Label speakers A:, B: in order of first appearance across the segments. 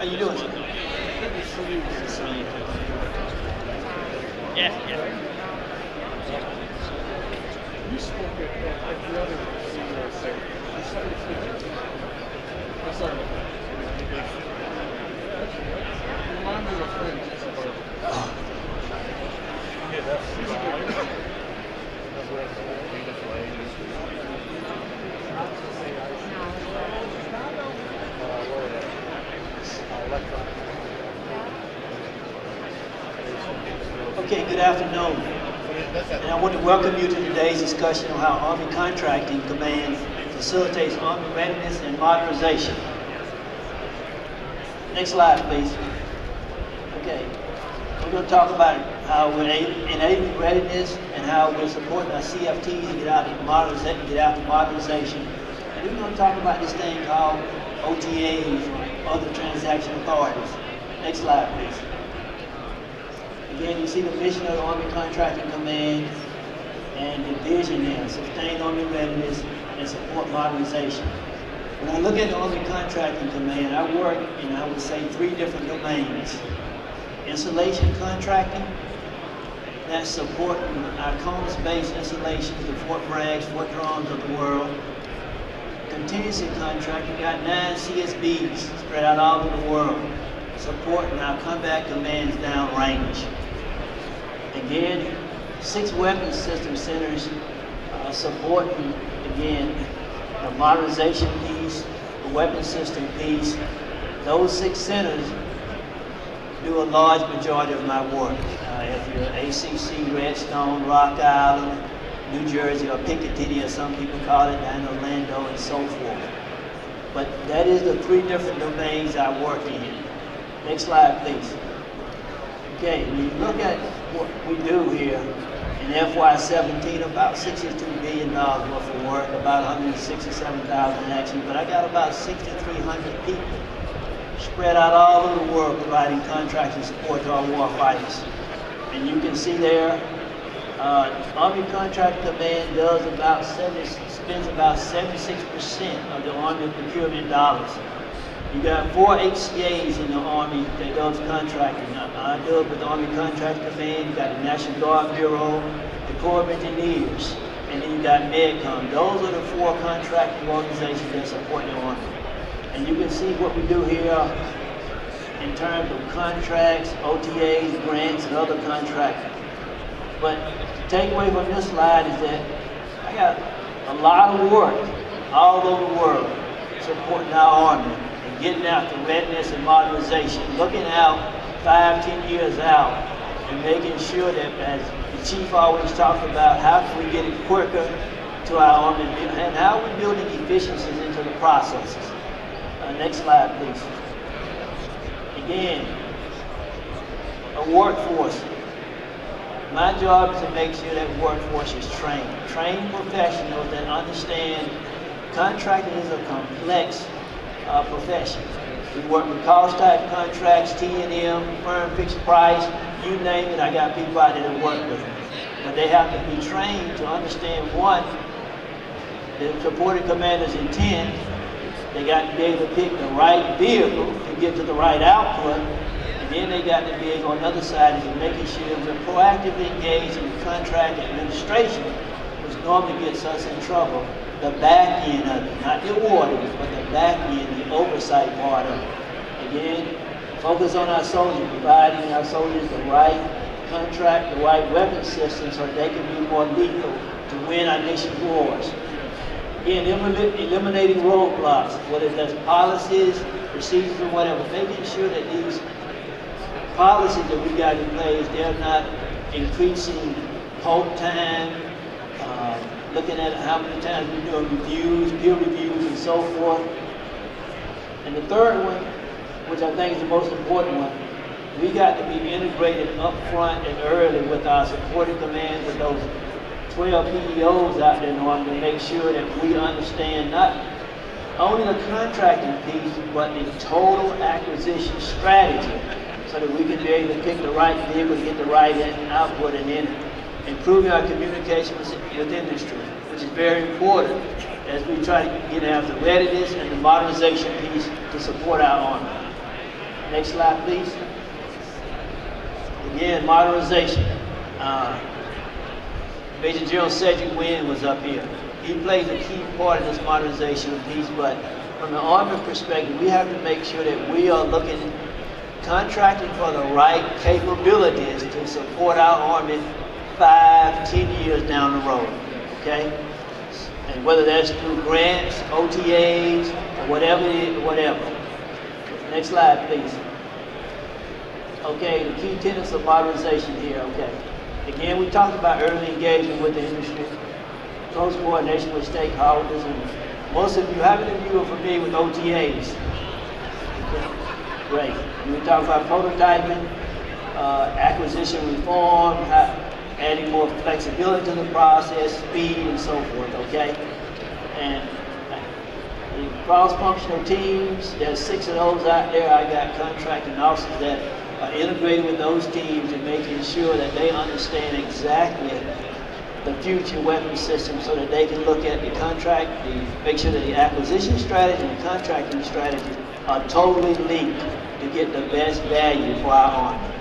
A: How you doing, sir? Yeah.
B: You spoke at the other CEO segment. I'm sorry about that. Remind me of a friend, Jessica. Yeah, that's
A: Okay, good afternoon. And I want to welcome you to today's discussion on how Army Contracting Command facilitates Army readiness and modernization. Next slide, please. Okay, we're going to talk about how we're enabling readiness and how we're supporting our CFTs to get out to modernization. And we're going to talk about this thing called OTAs, or other transaction authorities. Next slide, please. Again, you see the mission of the Army Contracting Command and the vision there: sustain Army readiness and support modernization. When I look at the Army Contracting Command, I work in, I would say, 3 different domains. Installation contracting, that's supporting our CONUS-based installations, the Fort Braggs, Fort Drums of the world. Contingency contracting, got 9 CSBs spread out all over the world, supporting our combat commands downrange. Again, 6 weapons system centers supporting, again, the modernization piece, the weapon system piece. Those 6 centers do a large majority of my work. If you're ACC, Redstone, Rock Island, New Jersey, or Picatinny, as some people call it, down in Orlando, and so forth. But that is the 3 different domains I work in. Next slide, please. Okay, when you look at what we do here in FY17, about $62 billion worth of work, about 167,000 actions, but I got about 6,300 people spread out all over the world providing contracting support to our war fighters. And you can see there, Army Contracting Command spends about 76% of the Army procurement dollars. You got 4 HCAs in the Army that does contracting. I do it with the Army Contracting Command. You got the National Guard Bureau, the Corps of Engineers, and then you got MedCom. Those are the 4 contracting organizations that support the Army. And you can see what we do here in terms of contracts, OTAs, grants, and other contracting. But the takeaway from this slide is that I got a lot of work all over the world supporting our Army and getting after readiness and modernization, looking out 5-10 years out and making sure that, as the Chief always talks about, how can we get it quicker to our Army and how we're building efficiencies into the processes. Next slide, please. Again, a workforce. My job is to make sure that workforce is trained professionals that understand contracting is a complex profession. We work with cost type contracts, T&M, firm fixed price, you name it. I got people out there that work with them. But they have to be trained to understand, one, the supporting commander's intent. They got to be able to pick the right vehicle to get to the right output. And then they got to be able, on the other side, is making sure we're proactively engaged in contract administration, which normally gets us in trouble. The back end of it, not the awarding, but the back end, the oversight part of it. Again, focus on our soldiers, providing our soldiers the right contract, the right weapon system so they can be more lethal to win our nation's wars. Again, eliminating roadblocks, whether that's policies, procedures, or whatever, making sure that these policies that we got in place, they're not increasing halt time, looking at how many times we're doing reviews, peer reviews, and so forth. And the third one, which I think is the most important one, we got to be integrated up front and early with our supporting command, with those 12 PEOs out there in order to make sure that we understand not only the contracting piece, but the total acquisition strategy, so that we can be able to pick the right vehicle to get the right output, and then improving our communication with industry, which is very important as we try to get after readiness and the modernization piece to support our Army. Next slide, please. Again, modernization. Major General Cedric Wynn was up here. He plays a key part in this modernization piece, but from the Army perspective, we have to make sure that we are looking, contracting for the right capabilities to support our Army 5-10 years down the road, okay? And whether that's through grants, OTAs, or whatever it is, whatever. Next slide, please. Okay, the key tenets of modernization here, okay. Again, we talked about early engagement with the industry, close coordination with stakeholders, and most of you, how many of you are familiar with OTAs? Okay. Great. We talked about prototyping, acquisition reform, adding more flexibility to the process, speed, and so forth, okay? And cross-functional teams, there's 6 of those out there. I got contracting officers that are integrated with those teams and making sure that they understand exactly the future weapon system so that they can look at the contract, make sure that the acquisition strategy and the contracting strategy are totally linked to get the best value for our Army.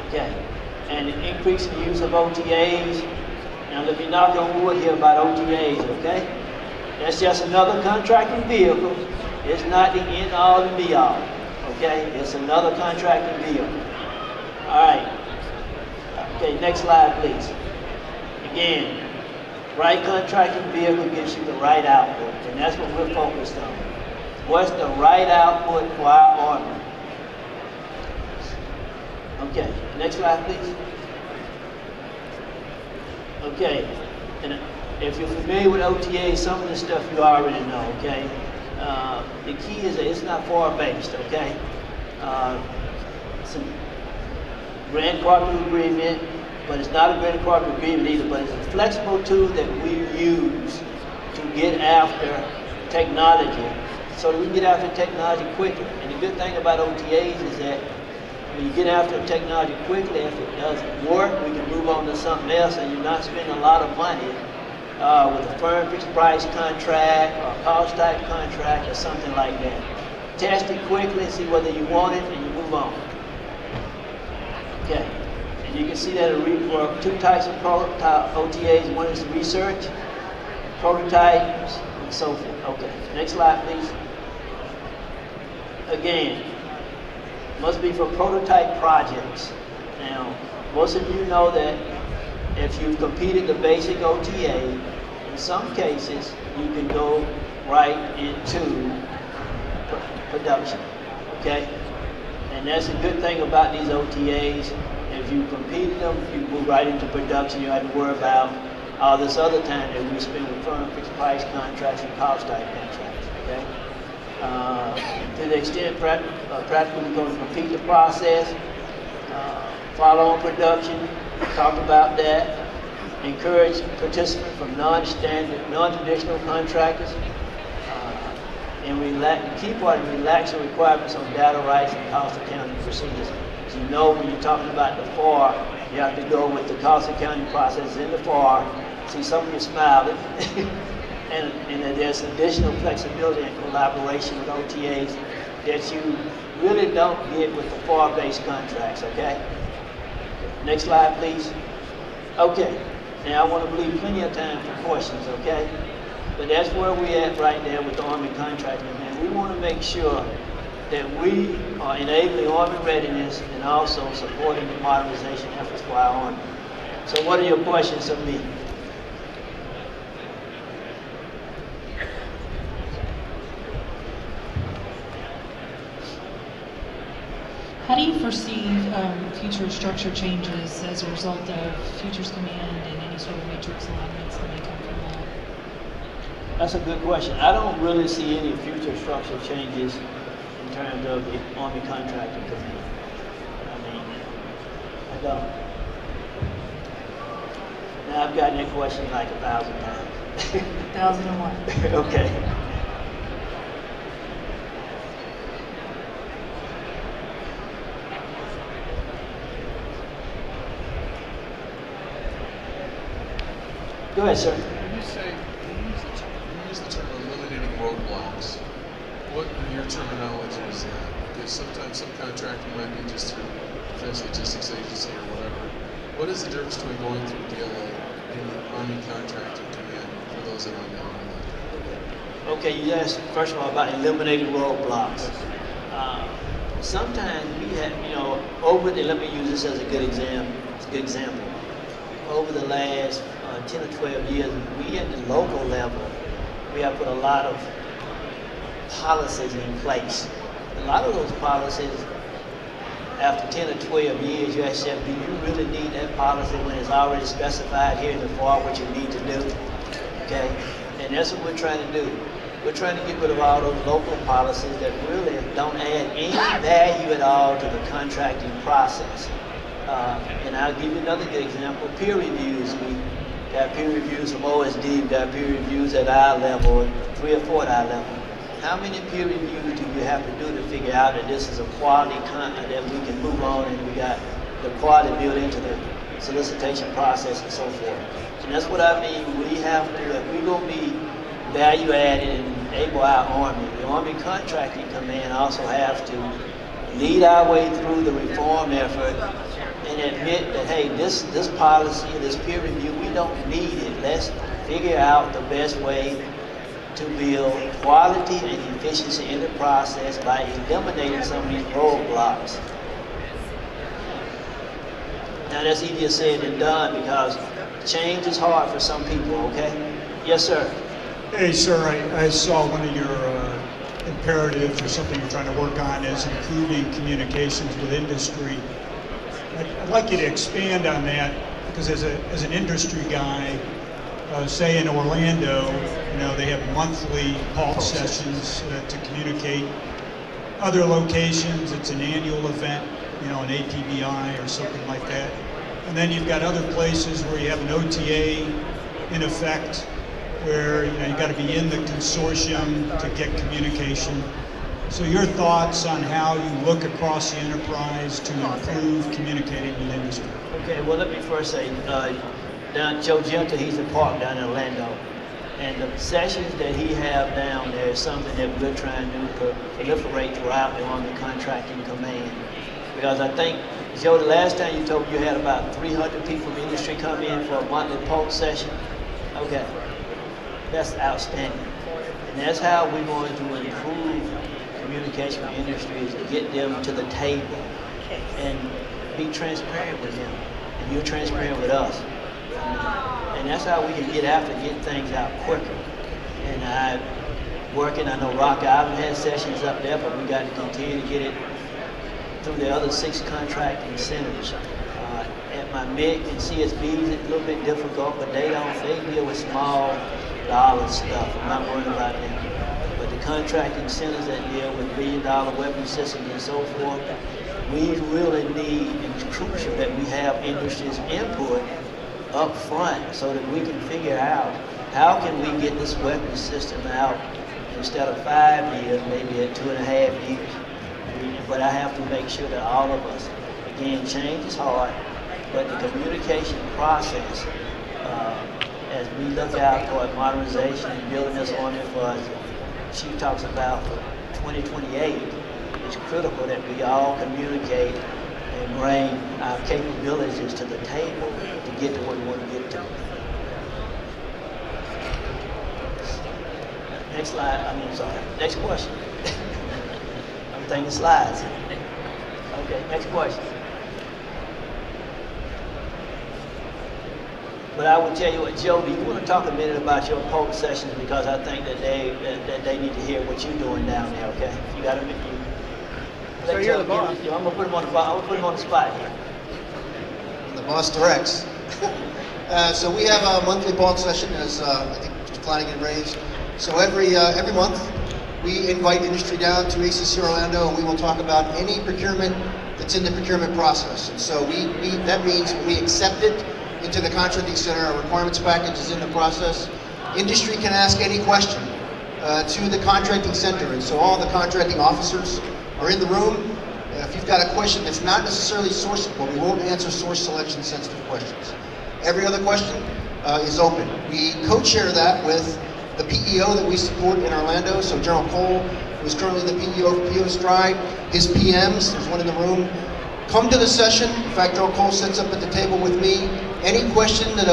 A: Okay, and increasing the use of OTAs. Now let me knock on wood here about OTAs, okay? That's just another contracting vehicle. It's not the end all and be all, okay? It's another contracting vehicle. All right, okay, next slide, please. Again, right contracting vehicle gives you the right output, and that's what we're focused on. What's the right output for our Army? Okay, next slide, please. Okay, and if you're familiar with OTA, some of the stuff you already know, okay? The key is that it's not FAR-based, okay? It's a grant cooperative agreement, but it's not a grant cooperative agreement either, but it's a flexible tool that we use to get after technology, so that we can get after technology quicker. And the good thing about OTAs is that when you get after technology quickly, if it doesn't work, we can move on to something else, and you're not spending a lot of money with a firm fixed price contract or a cost type contract or something like that. Test it quickly, see whether you want it, and you move on. Okay, and you can see that for 2 types of OTAs. One is research, prototypes, and so forth. Okay, next slide, please. Again, must be for prototype projects. Now, most of you know that if you've completed the basic OTA, in some cases, you can go right into production, okay? And that's a good thing about these OTAs. If you completed them, you move right into production. You don't have to worry about all this other time that we spend with firm fixed price contracts and cost type contracts, okay? To the extent practically we're going to complete the process, follow on production, talk about that, encourage participants from non-standard, non-traditional contractors, and the key part is relaxing requirements on data rights and cost accounting procedures. As you know, when you're talking about the FAR, you have to go with the cost accounting process in the FAR. See, some of you smiling. And there's additional flexibility and collaboration with OTAs that you really don't get with the FAR-based contracts, okay? Next slide, please. Okay, now I want to leave plenty of time for questions, okay? But that's where we're at right now with the Army contracting, and we want to make sure that we are enabling Army readiness and also supporting the modernization efforts for our Army. So what are your questions of me?
C: How do you foresee future structure changes as a result of Futures Command and any sort of matrix alignments that may come from that?
A: That's a good question. I don't really see any future structural changes in terms of the Army contracting command. I mean, I don't. Now I've gotten that question like 1,000 times.
C: 1001.
A: Okay. Go ahead, sir.
B: When you use the term eliminating roadblocks, what in your terminology is that?
D: because sometimes subcontracting might be just through defense logistics agency or whatever. What is the difference between going through DLA and the Army Contracting Command for those that don't know?
A: Okay, you asked first of all about eliminating roadblocks. Sometimes we have, let me use this as a good example. Over the last 10 or 12 years, we at the local level, we have put a lot of policies in place. A lot of those policies, after 10 or 12 years, you ask yourself, do you really need that policy when it's already specified here in the FAR what you need to do? Okay? And that's what we're trying to do. We're trying to get rid of all those local policies that really don't add any value at all to the contracting process. And I'll give you another good example, peer reviews. We got peer reviews from OSD, we got peer reviews at our level, 3 or 4 at our level. How many peer reviews do you have to do to figure out that this is a quality content that we can move on and we got the quality built into the solicitation process and so forth? And that's what I mean, we have to, if we're going to be value added and enable our Army, the Army Contracting Command also have to lead our way through the reform effort and admit that, hey, this policy, this peer review, we don't need it. Let's figure out the best way to build quality and efficiency in the process by eliminating some of these roadblocks. Now that's easier said than done because change is hard for some people, okay? Yes, sir.
E: Hey, sir, I saw one of your imperatives or something you're trying to work on is improving communications with industry. I'd like you to expand on that because as an industry guy, say in Orlando, they have monthly pulse sessions to communicate. Other locations, it's an annual event, an APBI or something like that. And then you've got other places where you have an OTA in effect, where you've got to be in the consortium to get communication. So your thoughts on how you look across the enterprise to improve communicating with industry?
A: Okay, well let me first say, down Joe Genta, he's in Park down in Orlando. And the sessions that he have down there is something that we're trying to proliferate throughout the Army Contracting Command. Because I think, Joe, the last time you told me you had about 300 people from the industry come in for a monthly pulse session. Okay, that's outstanding. And that's how we're going to improve communication with industry, is to get them to the table and be transparent with them. And you're transparent with us. And that's how we can get after getting things out quicker. And I know Rock Island has sessions up there, but we got to continue to get it through the other 6 contracting centers. At my MIC and CSBs, it's a little bit difficult, but they deal with small dollar stuff. I'm not worried about them. But the contracting centers that deal with billion-dollar weapon systems and so forth, we really need, and it's crucial that we have industry's input up front so that we can figure out how can we get this weapon system out instead of 5 years, maybe at 2.5 years. But I have to make sure that all of us, again, change is hard, but the communication process, as we look out toward modernization and building this Army for us, Chief talks about 2028, it's critical that we all communicate and bring our capabilities to the table to get to where we want to get to. Next slide, next question. I'm thinking slides. Okay, next question. But I will tell you what, Joe, do you want to talk a minute about your pulse sessions, because I think that they need to hear what you're doing down there, okay? You got to make you.
B: So you're the boss.
A: I'm gonna put him on the spot here.
F: The boss directs. So we have a monthly pulse session, as I think Mr. Flanagan raised. So every month we invite industry down to ACC Orlando, and we will talk about any procurement that's in the procurement process. And so that means we accept it into the contracting center. Our requirements package is in the process. Industry can ask any question to the contracting center, and so all the contracting officers are in the room. If you've got a question that's not necessarily sourceable, we won't answer source selection sensitive questions. Every other question is open. We co-chair that with the PEO that we support in Orlando. So General Cole who is currently the PEO for PO Stride, his PMs, there's one in the room. Come to the session. In fact, Joe Cole sits up at the table with me. Any question that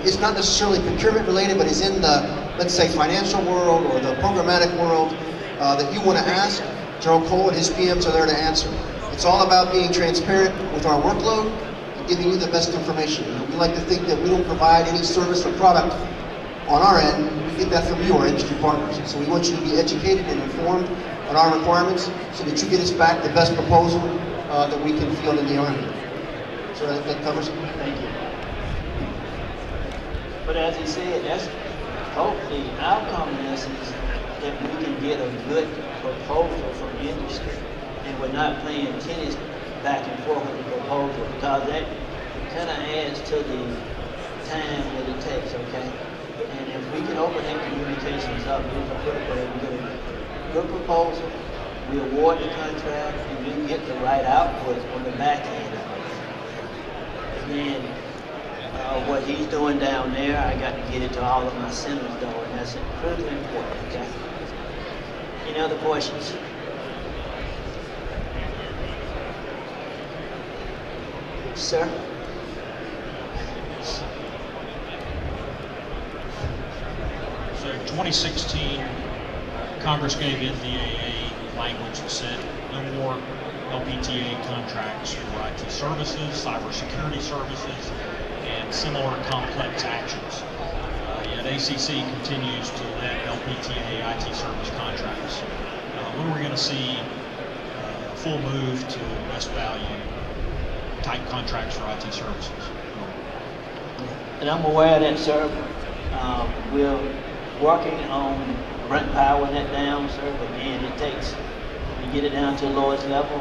F: is not necessarily procurement related, but is in the, let's say, financial world or the programmatic world that you want to ask, Joe Cole and his PMs are there to answer. It's all about being transparent with our workload and giving you the best information. We like to think that we don't provide any service or product on our end. We get that from you, our industry partners. So we want you to be educated and informed on our requirements so that you get us back the best proposal that we can field in the Army. So that covers it.
A: Thank you. But as he said, that's hopefully the outcome of this is that we can get a good proposal from industry, and we're not playing tennis back and forth with the proposal, because that kind of adds to the time that it takes, okay? And if we can open that communications up, we get a good proposal, we award the contract, and you get the right output on the back end of it. And then what he's doing down there, I got to get it to all of my centers though, and that's critically important, okay? Any other questions? Sir?
G: So 2016, Congress gave NDAA language that said no more LPTA contracts for IT services, cybersecurity services, and similar complex actions. Yet ACC continues to let LPTA IT service contracts. When are we going to see a full move to best value type contracts for IT services?
A: And I'm aware of that, sir. We're working on powering that down, sir, but again, it takes, to get it down to the lowest level,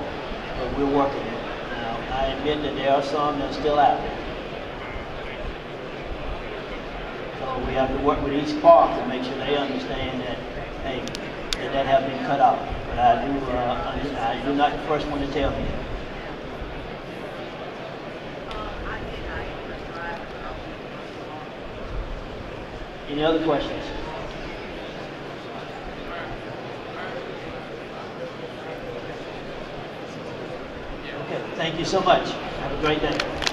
A: but we're working on it. Now, I admit that there are some that are still out there. So we have to work with each park to make sure they understand that, hey, that has been cut off. But you're not the first one to tell me that. Any other questions? Okay, thank you so much. Have a great day.